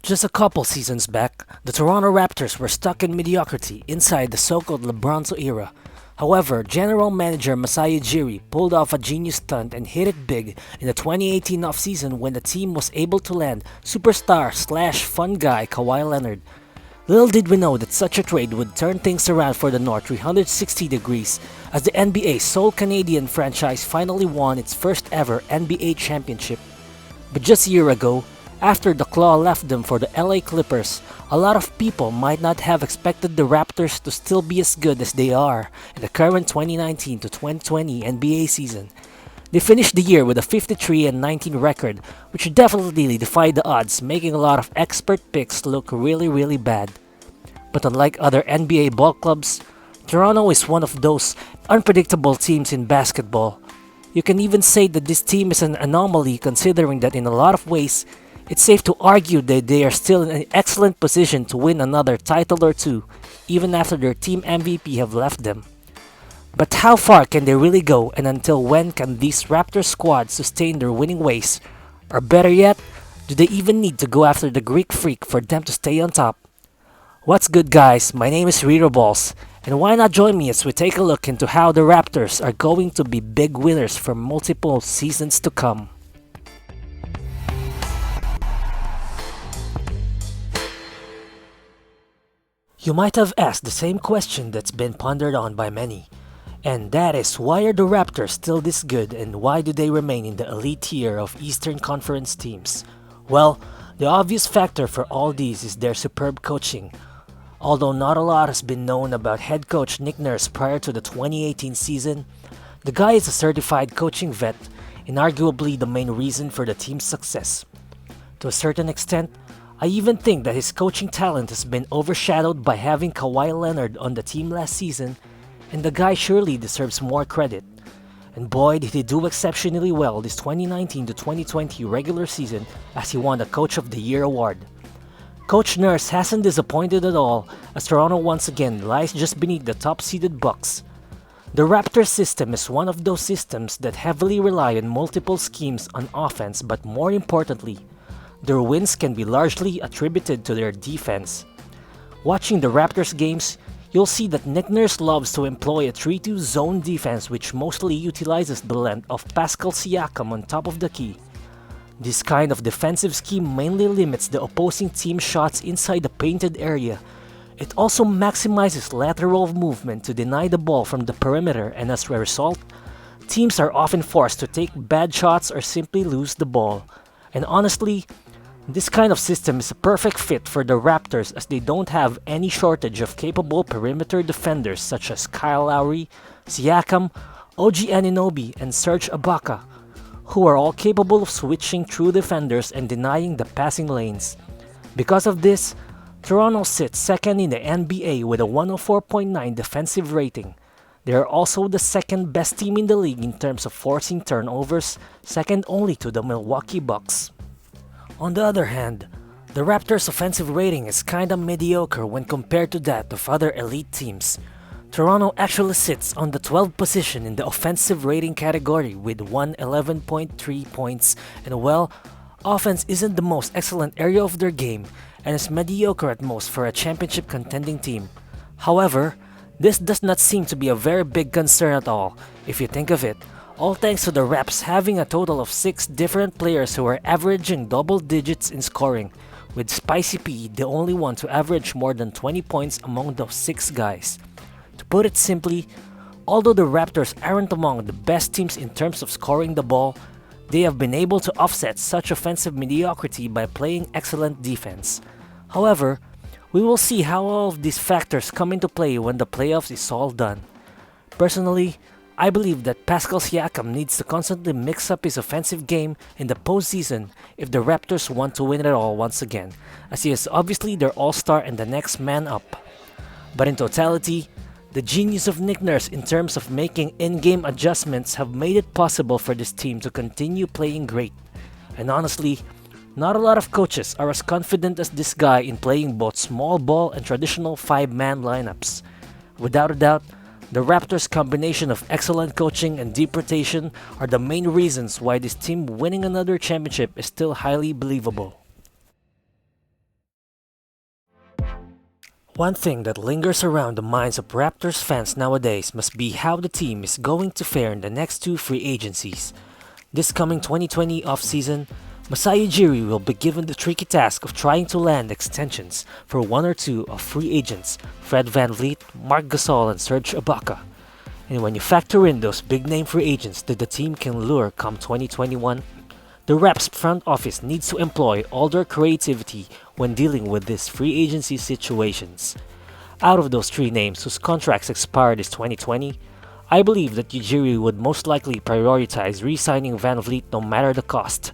Just a couple seasons back, the Toronto Raptors were stuck in mediocrity inside the so-called LeBronzo era. However, general manager Masai Ujiri pulled off a genius stunt and hit it big in the 2018 offseason when the team was able to land superstar/fun guy Kawhi Leonard. Little did we know that such a trade would turn things around for the North 360 degrees as the NBA's sole Canadian franchise finally won its first ever NBA championship. But just a year ago, after the Claw left them for the LA Clippers, a lot of people might not have expected the Raptors to still be as good as they are in the current 2019 to 2020 NBA season. They finished the year with a 53-19 record, which definitely defied the odds, making a lot of expert picks look really bad. But unlike other NBA ball clubs, Toronto is one of those unpredictable teams in basketball. You can even say that this team is an anomaly considering that in a lot of ways, it's safe to argue that they are still in an excellent position to win another title or two, even after their team MVP have left them. But how far can they really go, and until when can these Raptors squads sustain their winning ways? Or better yet, do they even need to go after the Greek Freak for them to stay on top? What's good, guys? My name is Riro Balls, and why not join me as we take a look into how the Raptors are going to be big winners for multiple seasons to come. You might have asked the same question that's been pondered on by many, and that is, why are the Raptors still this good and why do they remain in the elite tier of Eastern Conference teams? Well, the obvious factor for all these is their superb coaching. Although not a lot has been known about head coach Nick Nurse prior to the 2018 season, the guy is a certified coaching vet and arguably the main reason for the team's success. To a certain extent, I even think that his coaching talent has been overshadowed by having Kawhi Leonard on the team last season, and the guy surely deserves more credit. And boy, did he do exceptionally well this 2019 to 2020 regular season as he won the Coach of the Year award. Coach Nurse hasn't disappointed at all as Toronto once again lies just beneath the top-seeded Bucks. The Raptors system is one of those systems that heavily rely on multiple schemes on offense, but more importantly, their wins can be largely attributed to their defense. Watching the Raptors games, you'll see that Nick Nurse loves to employ a 3-2 zone defense which mostly utilizes the length of Pascal Siakam on top of the key. This kind of defensive scheme mainly limits the opposing team's shots inside the painted area. It also maximizes lateral movement to deny the ball from the perimeter, and as a result, teams are often forced to take bad shots or simply lose the ball. And honestly, this kind of system is a perfect fit for the Raptors as they don't have any shortage of capable perimeter defenders such as Kyle Lowry, Siakam, OG Anunoby, and Serge Ibaka, who are all capable of switching through defenders and denying the passing lanes. Because of this, Toronto sits second in the NBA with a 104.9 defensive rating. They are also the second best team in the league in terms of forcing turnovers, second only to the Milwaukee Bucks. On the other hand, the Raptors' offensive rating is kinda mediocre when compared to that of other elite teams. Toronto actually sits on the 12th position in the offensive rating category with 111.3 points, and well, offense isn't the most excellent area of their game and is mediocre at most for a championship contending team. However, this does not seem to be a very big concern at all, if you think of it. All thanks to the Raps having a total of 6 different players who are averaging double digits in scoring, with Spicy P the only one to average more than 20 points among those 6 guys. To put it simply, although the Raptors aren't among the best teams in terms of scoring the ball, they have been able to offset such offensive mediocrity by playing excellent defense. However, we will see how all of these factors come into play when the playoffs is all done. Personally, I believe that Pascal Siakam needs to constantly mix up his offensive game in the postseason if the Raptors want to win it all once again, as he is obviously their all-star and the next man up. But in totality, the genius of Nick Nurse in terms of making in-game adjustments have made it possible for this team to continue playing great. And honestly, not a lot of coaches are as confident as this guy in playing both small ball and traditional 5-man lineups. Without a doubt, the Raptors' combination of excellent coaching and deep rotation are the main reasons why this team winning another championship is still highly believable. One thing that lingers around the minds of Raptors fans nowadays must be how the team is going to fare in the next two free agencies. This coming 2020 offseason, Masai Ujiri will be given the tricky task of trying to land extensions for one or two of free agents, Fred VanVleet, Marc Gasol, and Serge Ibaka. And when you factor in those big-name free agents that the team can lure come 2021, the Raps front office needs to employ all their creativity when dealing with these free agency situations. Out of those three names whose contracts expire this 2020, I believe that Ujiri would most likely prioritize re-signing VanVleet no matter the cost,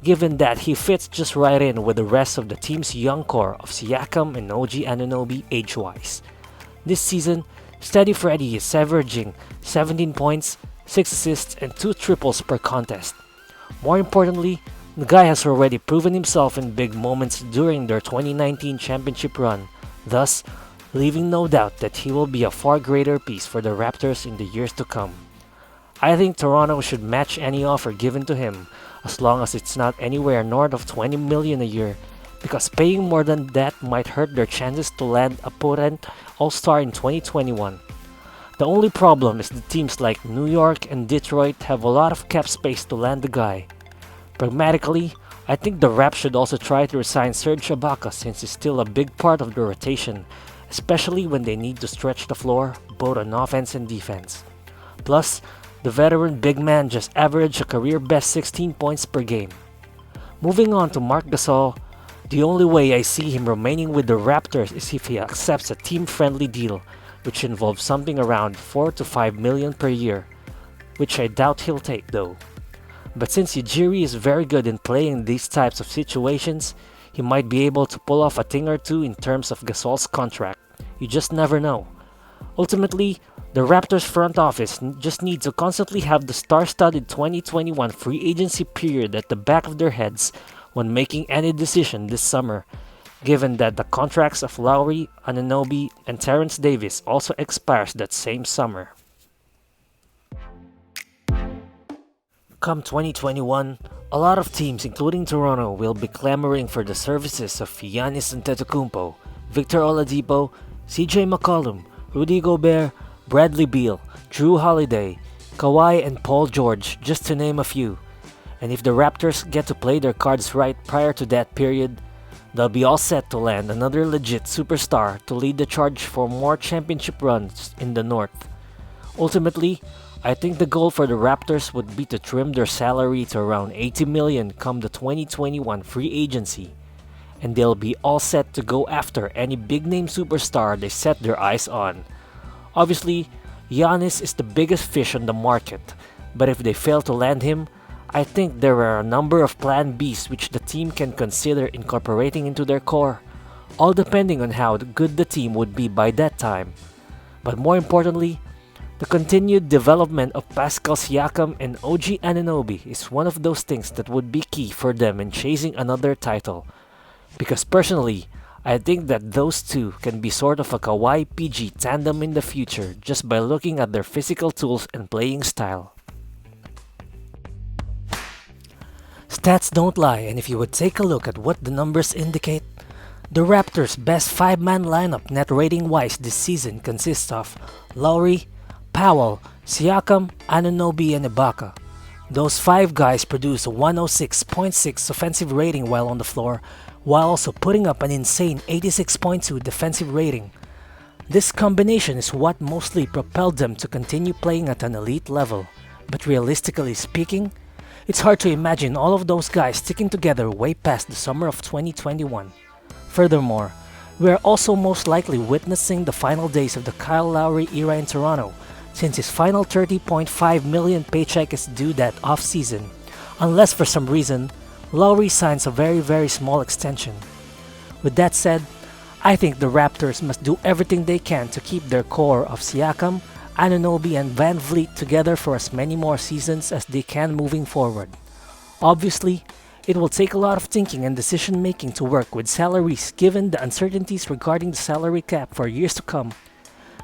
given that he fits just right in with the rest of the team's young core of Siakam and OG Anunoby age-wise. This season, Steady Freddy is averaging 17 points, 6 assists, and 2 triples per contest. More importantly, the guy has already proven himself in big moments during their 2019 championship run, thus leaving no doubt that he will be a far greater piece for the Raptors in the years to come. I think Toronto should match any offer given to him as long as it's not anywhere north of $20 million a year, because paying more than that might hurt their chances to land a potent All-Star in 2021. The only problem is that teams like New York and Detroit have a lot of cap space to land the guy. Pragmatically, I think the Raps should also try to resign Serge Ibaka since he's still a big part of the rotation, especially when they need to stretch the floor both on offense and defense. Plus, the veteran big man just averaged a career-best 16 points per game. Moving on to Marc Gasol, the only way I see him remaining with the Raptors is if he accepts a team-friendly deal, which involves something around 4 to 5 million per year, which I doubt he'll take though. But since Ujiri is very good in playing these types of situations, he might be able to pull off a thing or two in terms of Gasol's contract. You just never know. Ultimately, the Raptors front office just needs to constantly have the star-studded 2021 free agency period at the back of their heads when making any decision this summer, given that the contracts of Lowry, Anunoby, and Terrence Davis also expires that same summer. Come 2021, a lot of teams including Toronto will be clamoring for the services of Giannis Antetokounmpo, Victor Oladipo, CJ McCollum, Rudy Gobert, Bradley Beal, Drew Holiday, Kawhi, and Paul George, just to name a few. And if the Raptors get to play their cards right prior to that period, they'll be all set to land another legit superstar to lead the charge for more championship runs in the North. Ultimately, I think the goal for the Raptors would be to trim their salary to around $80 million come the 2021 free agency, and they'll be all set to go after any big-name superstar they set their eyes on. Obviously, Giannis is the biggest fish on the market, but if they fail to land him, I think there are a number of plan Bs which the team can consider incorporating into their core, all depending on how good the team would be by that time. But more importantly, the continued development of Pascal Siakam and OG Anunoby is one of those things that would be key for them in chasing another title. Because personally, I think that those two can be sort of a Kawhi PG tandem in the future just by looking at their physical tools and playing style. Stats don't lie, and if you would take a look at what the numbers indicate, the Raptors' best 5-man lineup net rating-wise this season consists of Lowry, Powell, Siakam, Anunoby, and Ibaka. Those 5 guys produce a 106.6 offensive rating while on the floor, while also putting up an insane 86.2 defensive rating. This combination is what mostly propelled them to continue playing at an elite level, but realistically speaking, it's hard to imagine all of those guys sticking together way past the summer of 2021. Furthermore, we are also most likely witnessing the final days of the Kyle Lowry era in Toronto, since his final $30.5 million paycheck is due that off-season, unless for some reason, Lowry signs a very small extension. With that said, I think the Raptors must do everything they can to keep their core of Siakam, Anunoby, and VanVleet together for as many more seasons as they can moving forward. Obviously, it will take a lot of thinking and decision making to work with salaries given the uncertainties regarding the salary cap for years to come,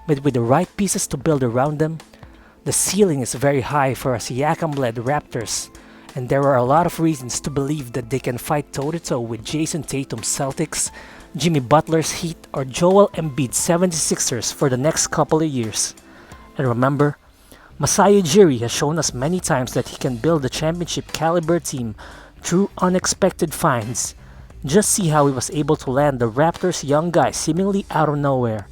but with the right pieces to build around them, the ceiling is very high for a Siakam-led Raptors, and there are a lot of reasons to believe that they can fight toe-to-toe with Jason Tatum's Celtics, Jimmy Butler's Heat, or Joel Embiid's 76ers for the next couple of years. And remember, Masai Ujiri has shown us many times that he can build a championship caliber team through unexpected finds. Just see how he was able to land the Raptors' young guy seemingly out of nowhere.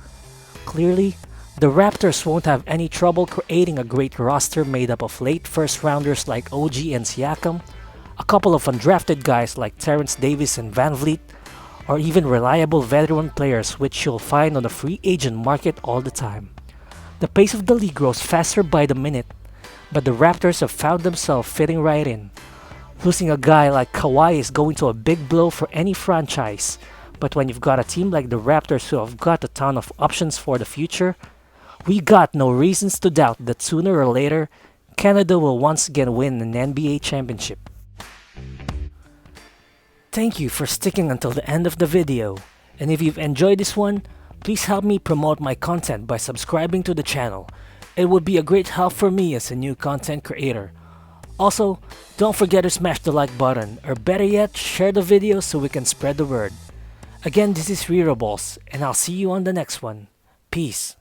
Clearly, the Raptors won't have any trouble creating a great roster made up of late first rounders like OG and Siakam, a couple of undrafted guys like Terrence Davis and Van Vliet, or even reliable veteran players which you'll find on the free agent market all the time. The pace of the league grows faster by the minute, but the Raptors have found themselves fitting right in. Losing a guy like Kawhi is going to a big blow for any franchise, but when you've got a team like the Raptors who have got a ton of options for the future, we got no reasons to doubt that sooner or later, Canada will once again win an NBA championship. Thank you for sticking until the end of the video, and if you've enjoyed this one, please help me promote my content by subscribing to the channel. It would be a great help for me as a new content creator. Also, don't forget to smash the like button, or better yet, share the video so we can spread the word. Again, this is Riro, and I'll see you on the next one. Peace.